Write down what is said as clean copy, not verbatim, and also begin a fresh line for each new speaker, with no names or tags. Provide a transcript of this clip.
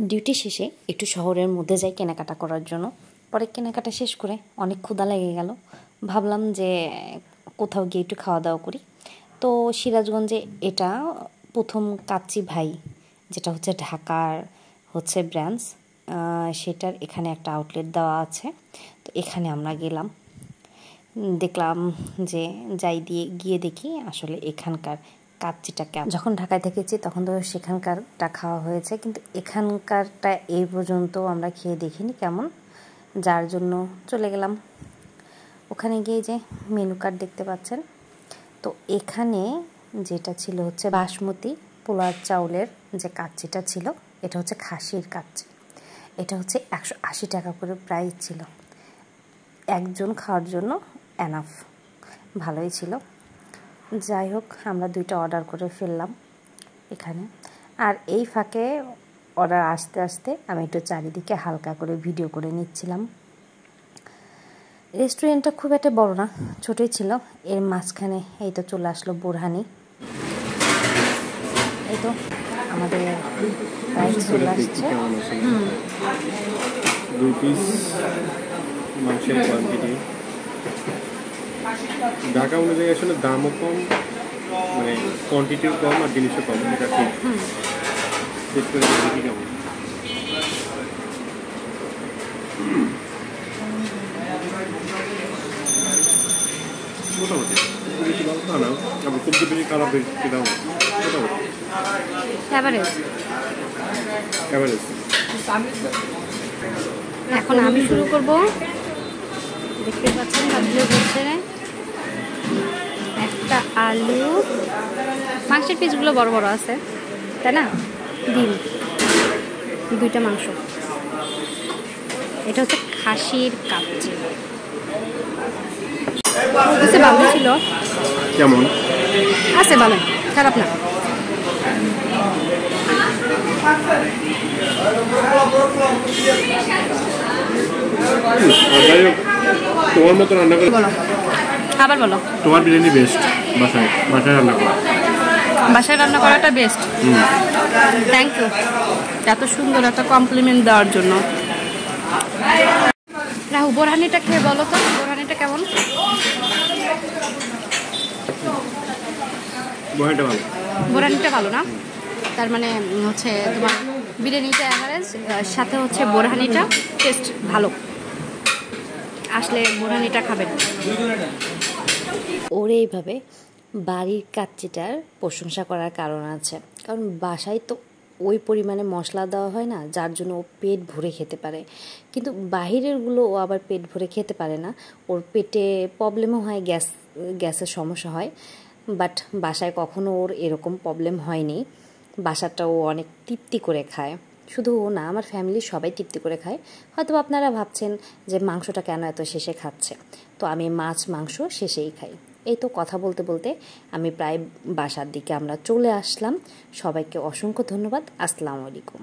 Duty শেষে একটু শহরের মধ্যে যাই কেনাকাটা করার জন্য। পরে কেনাকাটা শেষ করে অনেক ক্ষুধা লেগে গেল, ভাবলাম যে কোথাও গিয়ে একটু খাওয়া দাওয়া করি। তো সিরাজগঞ্জে এটা প্রথম কাচ্চি ভাই, যেটা হচ্ছে ঢাকার ব্রাঞ্চ, সেটার এখানে একটা আউটলেট দেওয়া আছে। তো এখানে আমরা গেলাম, দেখলাম যে গিয়ে দেখি আসলে এখানকার কাচ্চিটা কেমন। যখন ঢাকায় থেকেছি তখন তো সেখানকারটা খাওয়া হয়েছে, কিন্তু এখানকারটা এই পর্যন্ত আমরা খেয়ে দেখিনি কেমন, যার জন্য চলে গেলাম ওখানে। গিয়ে যে মেনু কার্ড দেখতে পাচ্ছেন, তো এখানে যেটা ছিল হচ্ছে বাসমতি পোলার চাউলের যে কাচ্চিটা ছিল, এটা হচ্ছে খাসির কাচ্চি। এটা হচ্ছে 180 টাকা করে প্রাইস ছিল, একজন খাওয়ার জন্য এনাফ, ভালোই ছিল। যাই হোক, আমরা 2টা অর্ডার করে ফেললাম এখানে। আর এই ফাঁকে অর্ডার আসতে আসতে আমি একটু চারিদিকে হালকা করে ভিডিও করে নিচ্ছিলাম। রেস্টুরেন্টটা খুব একটা বড় না, ছোটোই ছিল। এর মাঝখানে এই তো চলে আসলো বোরহানি। এই তো আমাদের রাইস চলে আসছে।
2 পিস মাংসের কোয়ান্টিটি। ঢাকা অনুযায়ী আসলে দামও কম, মানে কোয়ান্টিটিও কম আর জিনিসও কম, এটা ঠিক। টেস্ট করে দেখি কেমন। মোটামুটি বেশি ভালো তা না, আবার খুব বেশি খারাপ বেশি দাম, মোটামুটি
এভারেজ। এখন আমি শুরু করব। দেখতে পাচ্ছেন ভাবলে বলছে একটা আলু, মাংসের পিসগুলো বড় বড় আছে, তাই না? ডিম, 2টা মাংস। এটা হচ্ছে খাসির কাচ্চি। ভালো ছিল।
কেমন
আছে? ভালো, খারাপ না।
তোমার মতো রান্না করে
বলো, আবার বলো।
তোমার বিরিয়ানি বেস্ট। বাসায় রান্না করা,
বাসায় রান্না করাটা বেস্ট। থ্যাংক ইউ এত সুন্দর একটা কমপ্লিমেন্ট দেওয়ার জন্য। রাহু, বোরহানিটা খেয়ে বলো তো, বোরহানিটা কেমন? বোরহানিটা ভালো না? তার মানে তোমার বিরিয়ানিটা অ্যাভারেজ, সাথে বোরহানিটা টেস্ট ভালো। আসলে বোরহানিটা খাবেন। ওর এইভাবে বাড়ির কাচ্চিটার প্রশংসা করার কারণ আছে, কারণ বাসায় তো ওই পরিমাণে মশলা দেওয়া হয় না, যার জন্য ও পেট ভরে খেতে পারে। কিন্তু বাহিরেরগুলো ও আবার পেট ভরে খেতে পারে না, ওর পেটে প্রবলেমও হয়, গ্যাসের সমস্যা হয়। বাট বাসায় কখনো ওর এরকম প্রবলেম হয়নি। বাসাটা ও অনেক তৃপ্তি করে খায়, শুধু ও না, আমার ফ্যামিলির সবাই তৃপ্তি করে খায়। হয়তো আপনারা ভাবছেন যে মাংসটা কেন এত শেষে খাচ্ছে, তো আমি মাংস শেষেই খাই। এই তো কথা বলতে বলতে আমি প্রায় বাসার দিকে আমরা চলে আসলাম। সবাইকে অসংখ্য ধন্যবাদ। আসসালামু আলাইকুম।